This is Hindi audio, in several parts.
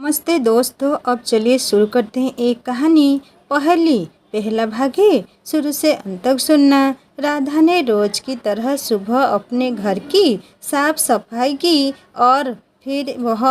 नमस्ते दोस्तों, अब चलिए शुरू करते हैं एक कहानी। पहला भाग है, शुरू से अंत तक सुनना। राधा ने रोज की तरह सुबह अपने घर की साफ सफाई की और फिर वह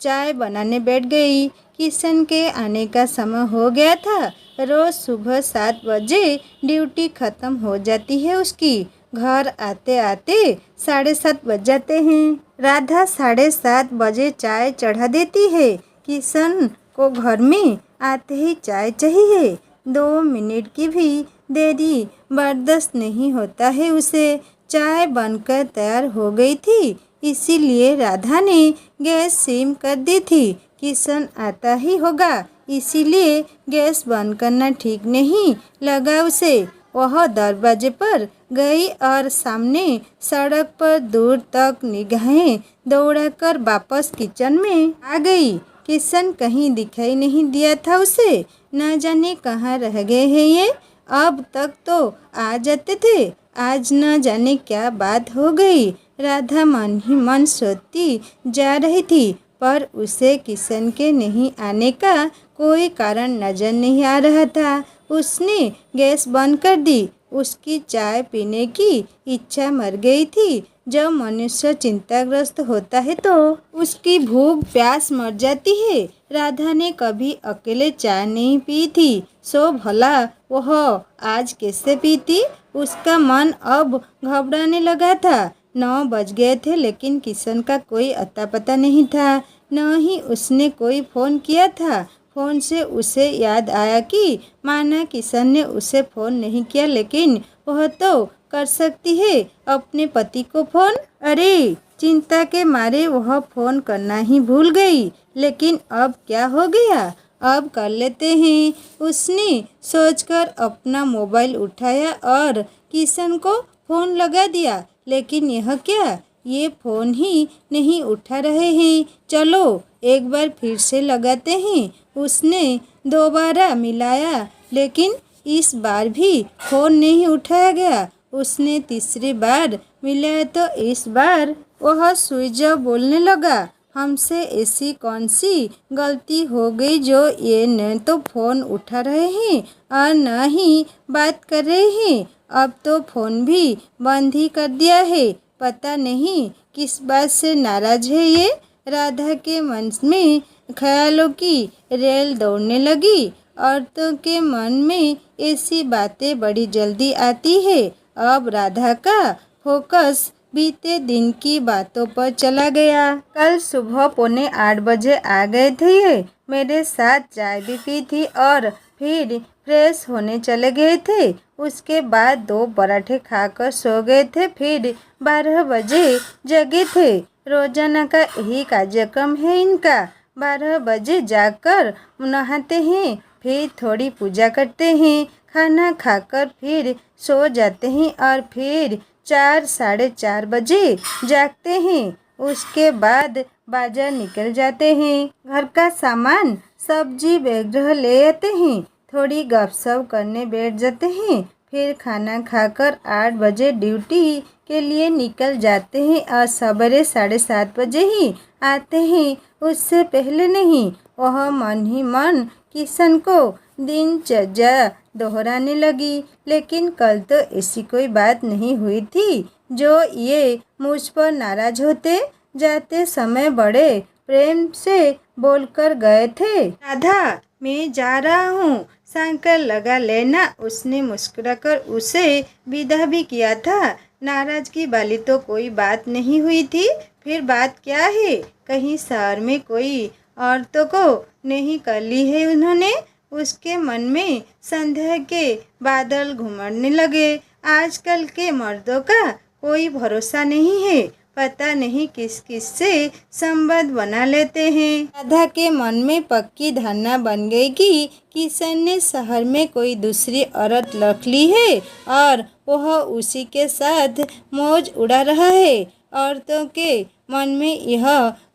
चाय बनाने बैठ गई। किशन के आने का समय हो गया था। रोज सुबह 7 बजे ड्यूटी खत्म हो जाती है उसकी। घर आते आते 7:30 बज जाते हैं। राधा 7:30 बजे चाय चढ़ा देती है। किशन को घर में आते ही चाय चाहिए। 2 मिनट की भी देरी बर्दाश्त नहीं होता है उसे। चाय बनकर तैयार हो गई थी, इसीलिए राधा ने गैस सिम कर दी थी। किशन आता ही होगा, इसीलिए गैस बंद करना ठीक नहीं लगा उसे। वह दरवाजे पर गई और सामने सड़क पर दूर तक निगाहें दौड़ाकर वापस किचन में आ गई। किशन कहीं दिखाई नहीं दिया था उसे। न जाने कहाँ रह गए हैं ये। अब तक तो आ जाते थे, आज न जाने क्या बात हो गई। राधा मन ही मन सोचती जा रही थी, पर उसे किशन के नहीं आने का कोई कारण नजर नहीं आ रहा था। उसने गैस बंद कर दी। उसकी चाय पीने की इच्छा मर गई थी। जब मनुष्य चिंताग्रस्त होता है तो उसकी भूख प्यास मर जाती है। राधा ने कभी अकेले चाय नहीं पी थी, सो भला वह आज कैसे पीती। उसका मन अब घबराने लगा था। 9 बज गए थे, लेकिन किशन का कोई अता पता नहीं था। न ही उसने कोई फ़ोन किया था। फ़ोन से उसे याद आया कि माना किशन ने उसे फ़ोन नहीं किया, लेकिन वह तो कर सकती है अपने पति को फ़ोन। अरे, चिंता के मारे वह फ़ोन करना ही भूल गई। लेकिन अब क्या हो गया, अब कर लेते हैं। उसने सोचकर अपना मोबाइल उठाया और किशन को फ़ोन लगा दिया। लेकिन यह क्या, ये फ़ोन ही नहीं उठा रहे हैं। चलो एक बार फिर से लगाते हैं। उसने दोबारा मिलाया, लेकिन इस बार भी फ़ोन नहीं उठाया गया। उसने तीसरी बार मिलाया तो इस बार वह स्विच ऑफ बोलने लगा। हमसे ऐसी कौन सी गलती हो गई जो ये न तो फ़ोन उठा रहे हैं और न ही बात कर रहे हैं। अब तो फ़ोन भी बंद ही कर दिया है। पता नहीं किस बात से नाराज़ है ये। राधा के मन में ख्यालों की रेल दौड़ने लगी। औरतों के मन में ऐसी बातें बड़ी जल्दी आती है। अब राधा का फोकस बीते दिन की बातों पर चला गया। कल सुबह 7:45 बजे आ गए थे ये। मेरे साथ चाय भी पी थी और फिर फ्रेश होने चले गए थे। उसके बाद 2 पराठे खाकर सो गए थे। फिर 12 बजे जगे थे। रोजाना का यही कार्यक्रम है इनका। 12 बजे जाकर नहाते हैं, फिर थोड़ी पूजा करते हैं, खाना खाकर फिर सो जाते हैं और फिर 4 साढ़े 4 बजे जागते हैं। उसके बाद बाजार निकल जाते हैं। घर का सामान सब्जी वगैरह ले आते हैं। थोड़ी गपशप करने बैठ जाते हैं। फिर खाना खाकर 8 बजे ड्यूटी के लिए निकल जाते हैं और सवेरे 7:30 बजे ही आते हैं, उससे पहले नहीं। वह मन ही मन किशन को दिनचर्या दोहराने लगी। लेकिन कल तो ऐसी कोई बात नहीं हुई थी जो ये मुझ पर नाराज होते। जाते समय बड़े प्रेम से बोलकर गए थे, राधा मैं जा रहा हूँ, साइकिल लगा लेना। उसने मुस्कुराकर उसे विदा भी किया था। नाराजगी वाली तो कोई बात नहीं हुई थी। फिर बात क्या है, कहीं शहर में कोई औरतों को नहीं कर ली है उन्होंने। उसके मन में संदेह के बादल घुमड़ने लगे। आजकल के मर्दों का कोई भरोसा नहीं है। पता नहीं किस किस से संबंध बना लेते हैं। राधा के मन में पक्की धारणा बन गई कि किशन ने शहर में कोई दूसरी औरत रख ली है और वह उसी के साथ मौज उड़ा रहा है। औरतों के मन में यह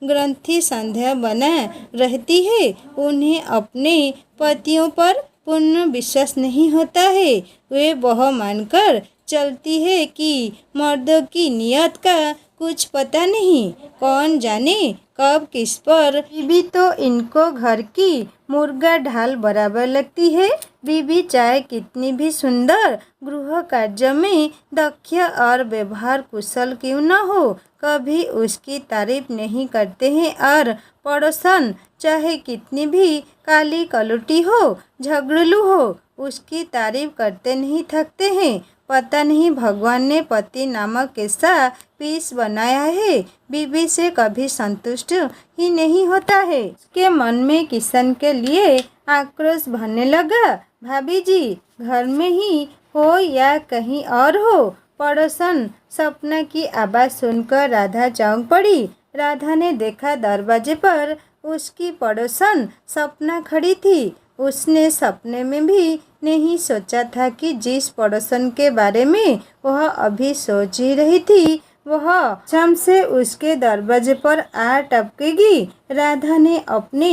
ग्रंथि संदेह बना रहती है। उन्हें अपने पतियों पर पूर्ण विश्वास नहीं होता है। वे वह मानकर चलती है कि मर्दों की नियत का कुछ पता नहीं, कौन जाने कब किस पर। बीबी तो इनको घर की मुर्गा ढाल बराबर लगती है। बीबी चाहे कितनी भी सुंदर, गृह कार्य में दक्ष और व्यवहार कुशल क्यों न हो, कभी उसकी तारीफ नहीं करते हैं। और पड़ोसन चाहे कितनी भी काली कलुटी हो, झगड़लू हो, उसकी तारीफ करते नहीं थकते हैं। पता नहीं भगवान ने पति नामक कैसा पीस बनाया है, बीबी से कभी संतुष्ट ही नहीं होता है। उसके मन में किशन के लिए आक्रोश भरने लगा। भाभी जी घर में ही हो या कहीं और हो? पड़ोसन सपना की आवाज़ सुनकर राधा चौंक पड़ी। राधा ने देखा दरवाजे पर उसकी पड़ोसन सपना खड़ी थी। उसने सपने में भी नहीं सोचा था कि जिस पड़ोसन के बारे में वह अभी सोच ही रही थी वह क्षण से उसके दरवाजे पर आ टपकेगी। राधा ने अपने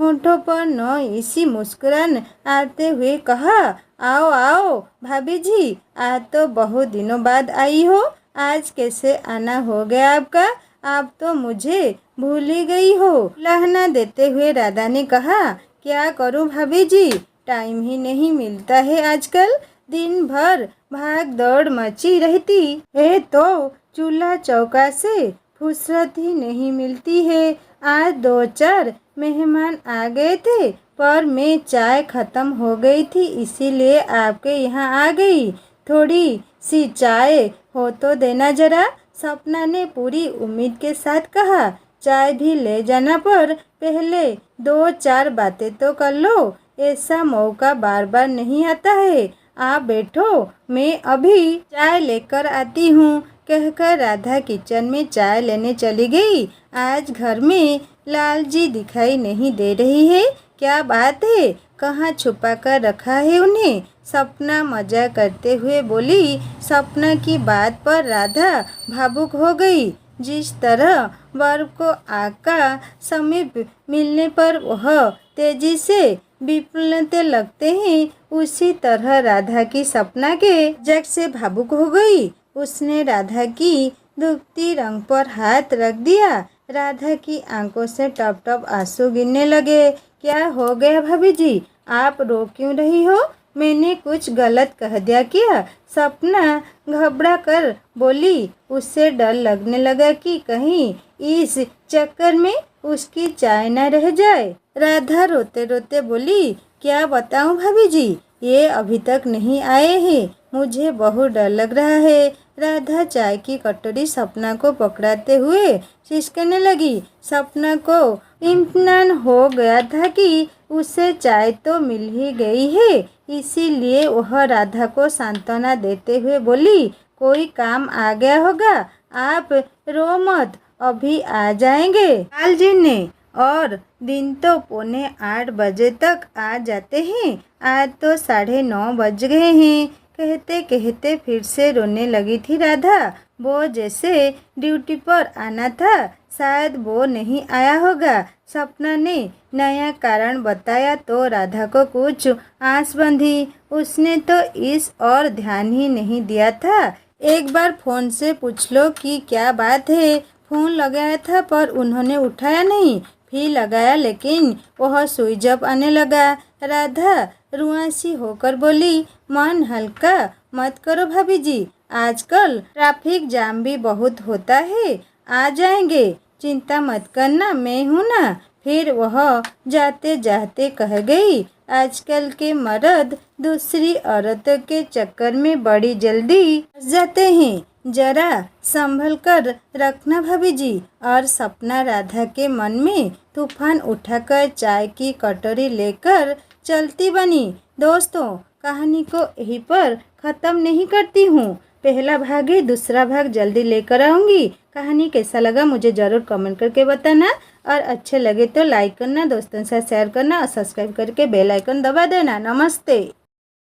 होठों पर नौईसी मुस्कुरान आते हुए कहा, आओ आओ भाभी जी, आज तो बहुत दिनों बाद आई हो। आज कैसे आना हो गया आपका? आप तो मुझे भूल ही गई हो। लहना देते हुए राधा ने कहा, क्या करूं भाभी जी, टाइम ही नहीं मिलता है आजकल। दिन भर भाग दौड़ मची रहती है तो चूल्हा चौका से फुर्सत ही नहीं मिलती है। आज 2-4 मेहमान आ गए थे पर मैं चाय ख़त्म हो गई थी, इसीलिए आपके यहाँ आ गई। थोड़ी सी चाय हो तो देना जरा। सपना ने पूरी उम्मीद के साथ कहा, चाय भी ले जाना पर पहले 2-4 बातें तो कर लो। ऐसा मौका बार बार नहीं आता है। आप बैठो, मैं अभी चाय लेकर आती हूँ, कहकर राधा किचन में चाय लेने चली गई। आज घर में लाल जी दिखाई नहीं दे रही है, क्या बात है, कहाँ छुपा कर रखा है उन्हें? सपना मजाक करते हुए बोली। सपना की बात पर राधा भावुक हो गई। जिस तरह वर को आग का समीप मिलने पर वह तेजी से विप्लते लगते हैं, उसी तरह राधा की सपना के मजाक से भावुक हो गई। उसने राधा की दुखती रंग पर हाथ रख दिया। राधा की आंखों से टप टप आंसू गिरने लगे। क्या हो गया भाभी जी, आप रो क्यों रही हो? मैंने कुछ गलत कह दिया क्या? सपना घबरा कर बोली। उससे डर लगने लगा कि कहीं इस चक्कर में उसकी चाय न रह जाए। राधा रोते रोते बोली, क्या बताऊं भाभी जी, ये अभी तक नहीं आए हैं, मुझे बहुत डर लग रहा है। राधा चाय की कटोरी सपना को पकड़ाते हुए सिसकने लगी। सपना को इत्मीनान हो गया था कि उसे चाय तो मिल ही गई है, इसीलिए वह राधा को सांत्वना देते हुए बोली, कोई काम आ गया होगा, आप रो मत, अभी आ जाएंगे लाल जी ने, और दिन तो 7:45 बजे तक आ जाते हैं, आज तो 9:30 बज गए हैं। कहते कहते फिर से रोने लगी थी राधा। वो जैसे ड्यूटी पर आना था, शायद वो नहीं आया होगा। सपना ने नया कारण बताया तो राधा को कुछ आस बंधी। उसने तो इस और ध्यान ही नहीं दिया था। एक बार फ़ोन से पूछ लो कि क्या बात है। फ़ोन लगाया था पर उन्होंने उठाया नहीं, फिर लगाया लेकिन वह स्विच ऑफ आने लगा। राधा रुआसी होकर बोली, मन हल्का मत करो भाभी जी, आजकल ट्रैफिक जाम भी बहुत होता है, आ जाएंगे, चिंता मत करना, मैं हूँ ना। फिर वह जाते जाते कह गई, आजकल के मर्द दूसरी औरतों के चक्कर में बड़ी जल्दी फंस जाते हैं, जरा संभल कर रखना भाभी जी। और सपना राधा के मन में तूफान उठाकर चाय की कटोरी लेकर चलती बनी। दोस्तों, कहानी को यहीं पर ख़त्म नहीं करती हूँ, पहला भाग है, दूसरा भाग जल्दी लेकर आऊँगी। कहानी कैसा लगा मुझे ज़रूर कमेंट करके बताना, और अच्छे लगे तो लाइक करना, दोस्तों से शेयर करना और सब्सक्राइब करके बेल आइकन दबा देना। नमस्ते।